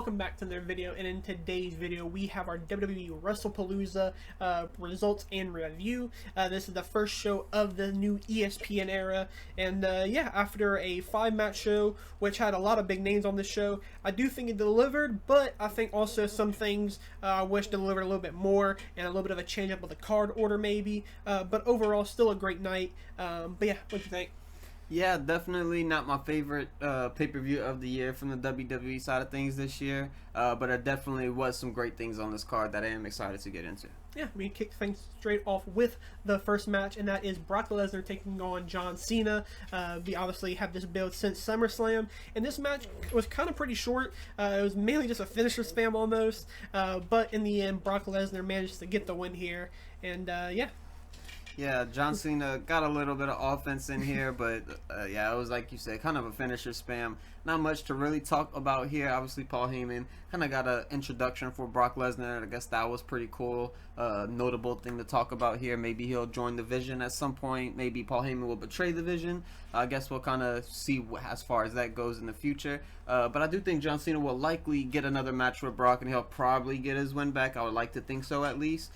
Welcome back to another video, and in today's video we have our WWE WrestlePalooza results and review. This is the first show of the new ESPN era, and yeah, after a 5-match show which had a lot of big names on this show, I do think it delivered, but I think also some things I wish delivered a little bit more and a little bit of a change up of the card order maybe, but overall still a great night. But yeah, what do you think? Yeah, definitely not my favorite pay-per-view of the year from the WWE side of things this year, but there definitely was some great things on this card that I am excited to get into. Yeah, we kick things straight off with the first match, and that is Brock Lesnar taking on John Cena. We obviously have this build since SummerSlam, and this match was kind of pretty short. It was mainly just a finisher spam almost, but in the end, Brock Lesnar managed to get the win here, and yeah. Yeah, John Cena got a little bit of offense in here, but yeah, it was like you said, kind of a finisher spam. Not much to really talk about here. Obviously, Paul Heyman kind of got an introduction for Brock Lesnar. I guess that was pretty cool. Notable thing to talk about here. Maybe he'll join the Vision at some point. Maybe Paul Heyman will betray the Vision. I guess we'll kind of see as far as that goes in the future. But I do think John Cena will likely get another match with Brock, and he'll probably get his win back. I would like to think so, at least.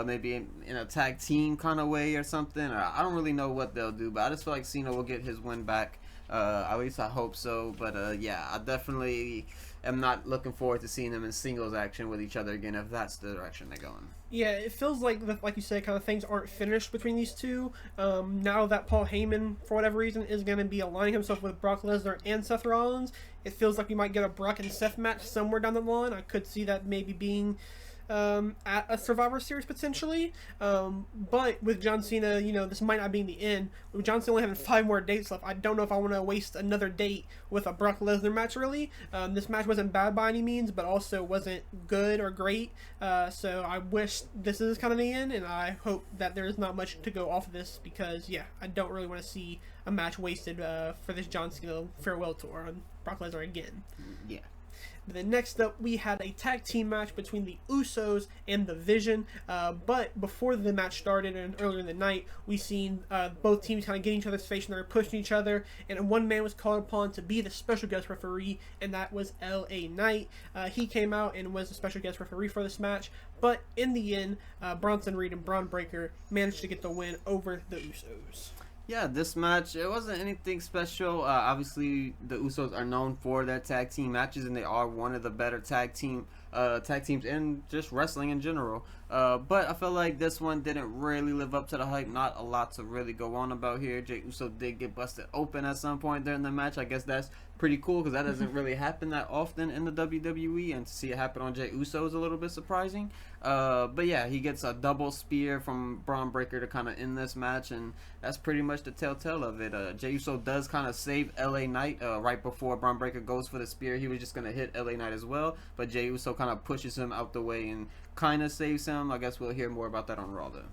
Maybe in a tag team kind of way or something. Or I don't really know what they'll do, but I just feel like Cena will get his win back. At least I hope so. But yeah, I definitely am not looking forward to seeing them in singles action with each other again if that's the direction they're going. Yeah, it feels like you said, kind of things aren't finished between these two. Now that Paul Heyman, for whatever reason, is going to be aligning himself with Brock Lesnar and Seth Rollins, it feels like we might get a Brock and Seth match somewhere down the line. I could see that maybe being at a Survivor Series potentially, but with John Cena, this might not be the end. With John Cena only having 5 more dates left, I don't know if I want to waste another date with a Brock Lesnar match really. This match wasn't bad by any means, but also wasn't good or great, so I wish this is kind of the end, and I hope that there's not much to go off of this, because yeah, I don't really want to see a match wasted for this John Cena farewell tour on Brock Lesnar again. Yeah. Then next up, we had a tag team match between the Usos and the Vision. But before the match started and earlier in the night, we seen both teams kind of getting each other's face and they were pushing each other. And one man was called upon to be the special guest referee, and that was LA Knight. He came out and was the special guest referee for this match. But in the end, Bronson Reed and Braun Breaker managed to get the win over the Usos. Yeah, this match, it wasn't anything special. Obviously, the Usos are known for their tag team matches, and they are one of the better tag teams in just wrestling in general. But I feel like this one didn't really live up to the hype. Not a lot to really go on about here. Jey Uso did get busted open at some point during the match. I guess that's pretty cool because that doesn't really happen that often in the WWE, and to see it happen on Jey Uso is a little bit surprising. But yeah, he gets a double spear from Braun Breaker to kind of end this match, and that's pretty much the telltale of it. Jey Uso does kind of save LA Knight right before Braun Breaker goes for the spear. He was just going to hit LA Knight as well, but Jey Uso kind of pushes him out the way and kind of saves him. I guess we'll hear more about that on Raw though.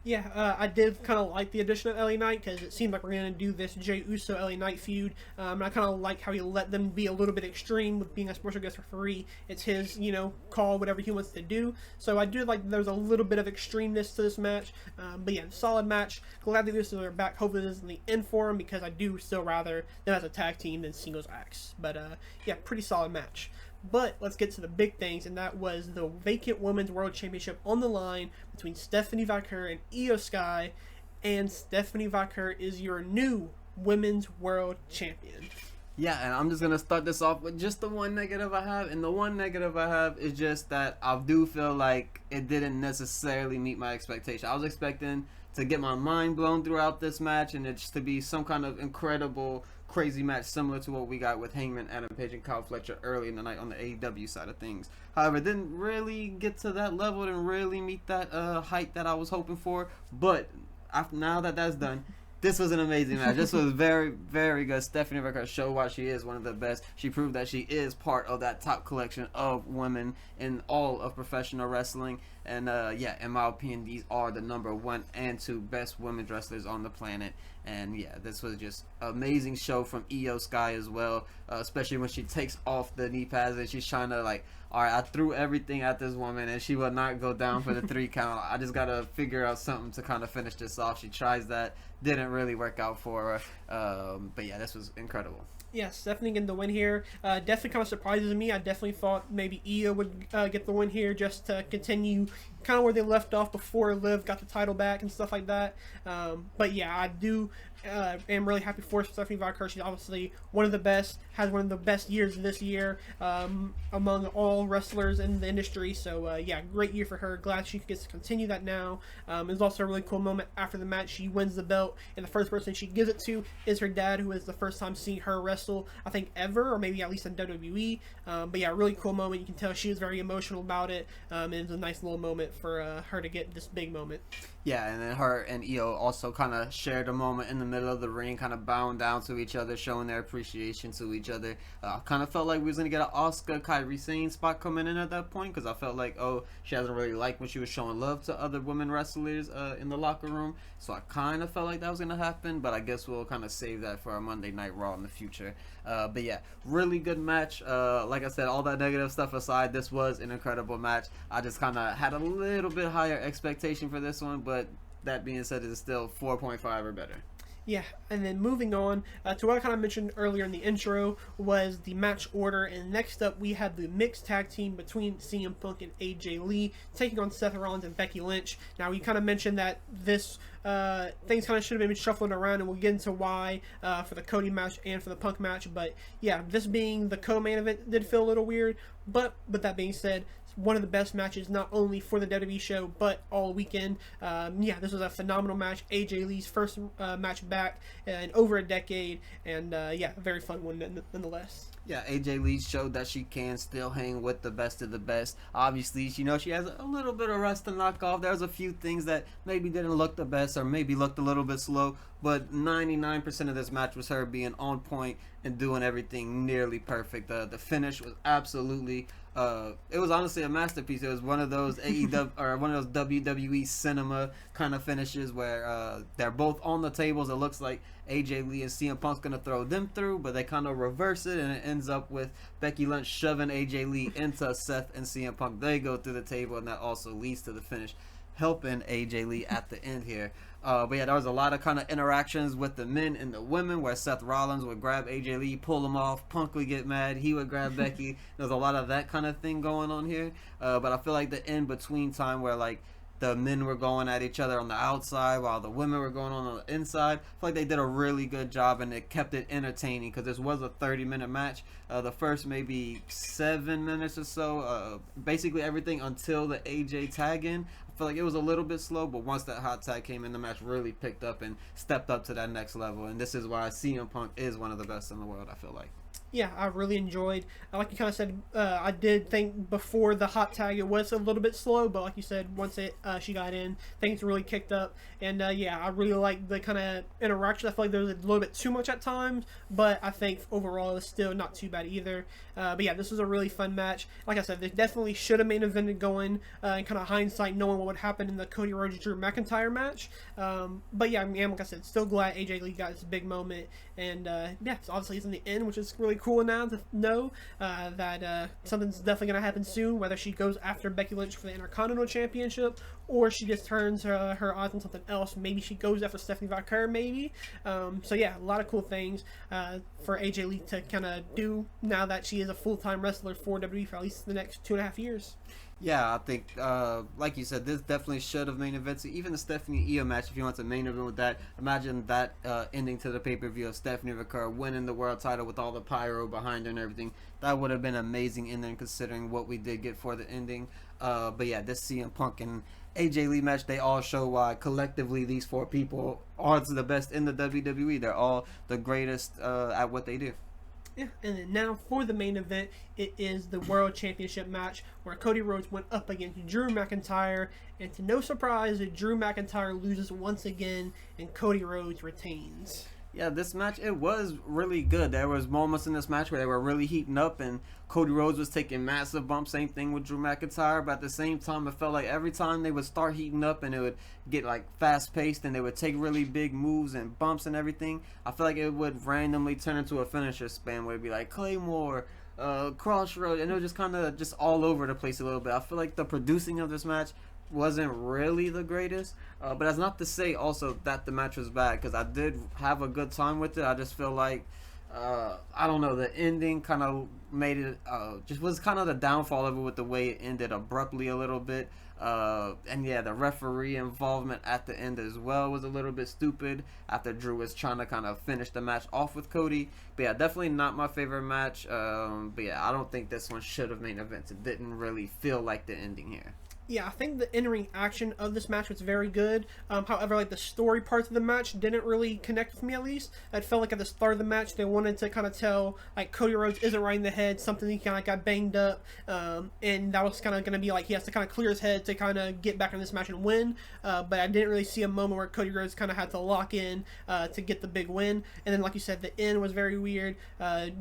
Yeah, I did kind of like the addition of LA Knight, because it seemed like we're going to do this Jey Uso LA Knight feud. And I kind of like how he let them be a little bit extreme with being a special guest referee. It's his, call, whatever he wants to do. So I do like there's a little bit of extremeness to this match. But yeah, solid match. Glad that the Usos are back. Hopefully this isn't the end for them, because I do still rather them as a tag team than singles acts. But yeah, pretty solid match. But let's get to the big things, and that was the vacant Women's World Championship on the line between Stephanie Vaquer and Io Sky, and Stephanie Vaquer is your new Women's World Champion. Yeah, and I'm just going to start this off with just the one negative I have, and the one negative I have is just that I do feel like it didn't necessarily meet my expectation. I was expecting to get my mind blown throughout this match, and it's to be some kind of incredible, crazy match similar to what we got with Hangman, Adam Page, and Kyle Fletcher early in the night on the AEW side of things. However, it didn't really get to that level, didn't really meet that height that I was hoping for, but now that that's done, this was an amazing match. This was very, very good. Stephanie Vaquer showed why she is one of the best. She proved that she is part of that top collection of women in all of professional wrestling. And yeah, in my opinion, these are the number 1 and 2 best women's wrestlers on the planet. And yeah, this was just an amazing show from Io Sky as well, especially when she takes off the knee pads and she's trying to alright, I threw everything at this woman and she will not go down for the 3 count. I just got to figure out something to kind of finish this off. She tries that. Didn't really work out for her. But yeah, this was incredible. Yeah, Stephanie getting the win here. Definitely kind of surprises me. I definitely thought maybe Io would get the win here just to continue kind of where they left off before Liv got the title back and stuff like that. But yeah, I do am really happy for Stephanie Vaquer. She's obviously one of the best, has one of the best years this year among all wrestlers in the industry. So yeah, great year for her. Glad she gets to continue that now. It was also a really cool moment after the match. She wins the belt, and the first person she gives it to is her dad, who is the first time seeing her wrestle, I think, ever, or maybe at least in WWE. But yeah, really cool moment. You can tell she was very emotional about it. And it was a nice little moment for her to get this big moment. Yeah, and then her and Io also kind of shared a moment in the middle of the ring, kind of bowing down to each other, showing their appreciation to each other. Kind of felt like we was going to get an Asuka Kairi Sane spot coming in at that point, because I felt like, oh, she hasn't really liked when she was showing love to other women wrestlers in the locker room. So I kind of felt like that was going to happen, but I guess we'll kind of save that for our Monday Night Raw in the future. But yeah, really good match. Like I said, all that negative stuff aside, this was an incredible match. I just kind of had a little bit higher expectation for this one, but that being said, it's still 4.5 or better. Yeah, and then moving on to what I kind of mentioned earlier in the intro was the match order. And next up, we had the mixed tag team between CM Punk and AJ Lee taking on Seth Rollins and Becky Lynch. Now, we kind of mentioned that this things kind of should have been shuffling around, and we'll get into why for the Cody match and for the Punk match. But yeah, this being the co-main event did feel a little weird. But with that being said, one of the best matches, not only for the WWE show, but all weekend. Yeah, this was a phenomenal match. AJ Lee's first match back in over a decade, and yeah, a very fun one nonetheless. Yeah, AJ Lee showed that she can still hang with the best of the best. Obviously, she has a little bit of rust to knock off. There's a few things that maybe didn't look the best or maybe looked a little bit slow, but 99% of this match was her being on point and doing everything nearly perfect. The finish was absolutely it was honestly a masterpiece. It was one of those AEW or one of those WWE cinema kind of finishes where they're both on the tables. It looks like AJ Lee and CM Punk's gonna throw them through, but they kind of reverse it, and it ends up with Becky Lynch shoving AJ Lee into Seth and CM Punk. They go through the table, and that also leads to the finish, helping AJ Lee at the end here. But yeah, there was a lot of kind of interactions with the men and the women where Seth Rollins would grab AJ Lee, pull him off, Punk would get mad, he would grab Becky. There's a lot of that kind of thing going on here. But I feel like the in-between time where like the men were going at each other on the outside while the women were going on the inside, I feel like they did a really good job, and it kept it entertaining because this was a 30-minute match. The first maybe 7 minutes or so, basically everything until the AJ tag in, I feel like it was a little bit slow, but once that hot tag came in, the match really picked up and stepped up to that next level, and this is why CM Punk is one of the best in the world, I feel like. Yeah, I really enjoyed. Like you kind of said, I did think before the hot tag it was a little bit slow, but like you said, once she got in, things really kicked up. And yeah, I really like the kind of interaction. I feel like there was a little bit too much at times, but I think overall it was still not too bad either. But yeah, this was a really fun match. Like I said, they definitely should have main evented going. In kind of hindsight, knowing what would happen in the Cody Rhodes Drew McIntyre match. But yeah, I mean, like I said, still glad AJ Lee got this big moment. And yeah, so obviously it's in the end, which is really cool now to know that something's definitely going to happen soon, whether she goes after Becky Lynch for the Intercontinental Championship or she just turns her eyes on something else. Maybe she goes after Stephanie Vaquer, maybe. So yeah, a lot of cool things for AJ Lee to kind of do now that she is a full-time wrestler for WWE for at least the next 2.5 years. Yeah, I think, like you said, this definitely should have main evented. Even the Stephanie Io match, if you want to main event with that, imagine that ending to the pay-per-view of Stephanie Vaquer winning the world title with all the pyro behind her and everything. That would have been amazing ending considering what we did get for the ending. But yeah, this CM Punk and AJ Lee match, they all show why collectively these four people are the best in the WWE. They're all the greatest at what they do. Yeah, and then now for the main event, it is the World Championship match where Cody Rhodes went up against Drew McIntyre, and to no surprise, Drew McIntyre loses once again, and Cody Rhodes retains. Yeah, this match, it was really good. There was moments in this match where they were really heating up and Cody Rhodes was taking massive bumps. Same thing with Drew McIntyre, but at the same time, it felt like every time they would start heating up and it would get like fast-paced and they would take really big moves and bumps and everything, I feel like it would randomly turn into a finisher spam where it'd be like Claymore, Crossroad, and it was just kind of just all over the place a little bit. I feel like the producing of this match wasn't really the greatest, but that's not to say also that the match was bad, because I did have a good time with it. I just feel like I don't know, the ending kind of made it just was kind of the downfall of it with the way it ended abruptly a little bit. And yeah, the referee involvement at the end as well was a little bit stupid after Drew was trying to kind of finish the match off with Cody. But yeah, definitely not my favorite match. But yeah, I don't think this one should have main events. It didn't really feel like the ending here. Yeah, I think the in-ring action of this match was very good. However, like the story parts of the match didn't really connect with me. At least it felt like at the start of the match they wanted to kind of tell like Cody Rhodes isn't right in the head, something he kind of got banged up, and that was kind of going to be like he has to kind of clear his head to kind of get back in this match and win. But I didn't really see a moment where Cody Rhodes kind of had to lock in to get the big win. And then, like you said, the end was very weird.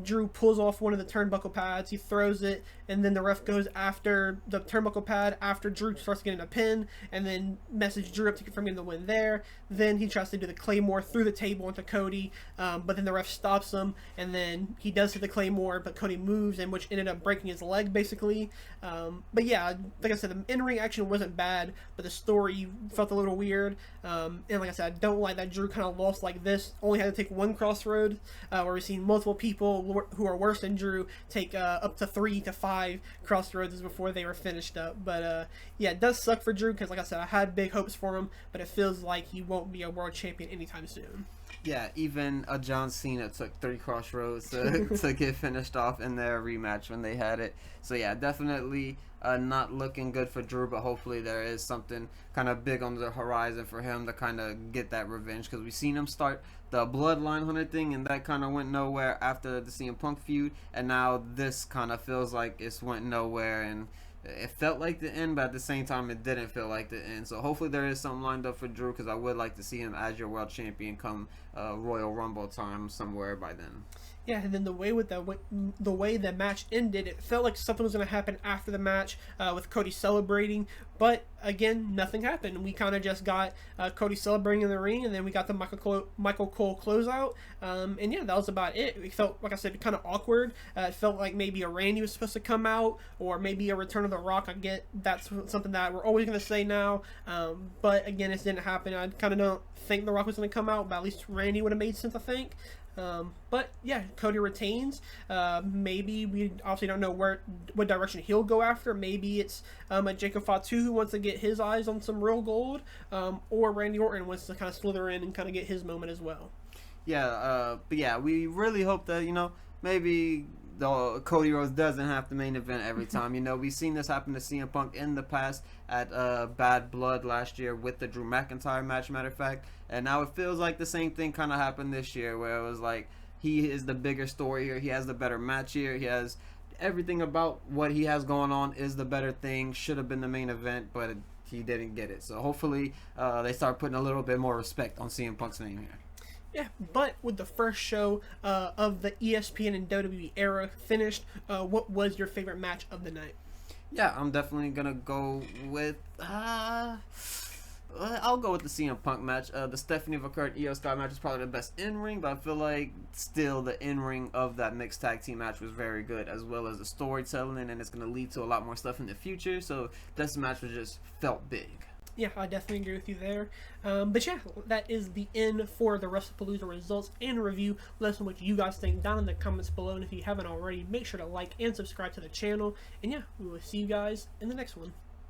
Drew pulls off one of the turnbuckle pads, he throws it, and then the ref goes after the turnbuckle pad after Drew starts getting a pin, and then message Drew up to confirm getting the win there. Then he tries to do the Claymore through the table into Cody, but then the ref stops him, and then he does hit the Claymore, but Cody moves, and which ended up breaking his leg basically. But yeah, like I said, the in-ring action wasn't bad, but the story felt a little weird. And like I said, I don't like that Drew kind of lost like this. Only had to take one crossroad, where we've seen multiple people who are worse than Drew take up to 3 to 5 crossroads before they were finished up. But yeah, it does suck for Drew because, like I said, I had big hopes for him, but it feels like he won't be a world champion anytime soon. Yeah, even a John Cena took 3 crossroads to get finished off in their rematch when they had it. So yeah, definitely not looking good for Drew, but hopefully there is something kind of big on the horizon for him to kind of get that revenge, because we've seen him start the Bloodline Hunter thing, and that kind of went nowhere after the CM Punk feud, and now this kind of feels like it's went nowhere, and it felt like the end, but at the same time it didn't feel like the end. So hopefully there is something lined up for Drew, because I would like to see him as your world champion come Royal Rumble time somewhere by then. Yeah, and then the way the match ended, it felt like something was going to happen after the match with Cody celebrating, but again, nothing happened. We kind of just got Cody celebrating in the ring, and then we got the Michael Cole closeout, and yeah, that was about it. It felt, like I said, kind of awkward. It felt like maybe a Randy was supposed to come out, or maybe a Return of the Rock. I get that's something that we're always going to say now, but again, it didn't happen. I kind of don't think the Rock was going to come out, but at least Randy would have made sense, I think. But yeah, Cody retains. Maybe we obviously don't know what direction he'll go after. Maybe it's a Jacob Fatu who wants to get his eyes on some real gold, or Randy Orton wants to kind of slither in and kind of get his moment as well. Yeah, but yeah, we really hope that, maybe the Cody Rhodes doesn't have to main event every time. We've seen this happen to CM Punk in the past at Bad Blood last year with the Drew McIntyre match, matter of fact. And now it feels like the same thing kind of happened this year, where it was like he is the bigger story here. He has the better match here. He has everything about what he has going on is the better thing. Should have been the main event, but he didn't get it. So hopefully they start putting a little bit more respect on CM Punk's name here. Yeah, but with the first show of the ESPN and WWE era finished, what was your favorite match of the night? Yeah, I'm definitely going to go with... I'll go with the CM Punk match. The Stephanie Vaquer and Io Sky match is probably the best in-ring, but I feel like still the in-ring of that mixed tag team match was very good, as well as the storytelling, and it's going to lead to a lot more stuff in the future. So this match was just felt big. Yeah, I definitely agree with you there. But yeah, that is the end for the WrestlePalooza results and review. Let us know what you guys think down in the comments below. And if you haven't already, make sure to like and subscribe to the channel. And yeah, we will see you guys in the next one.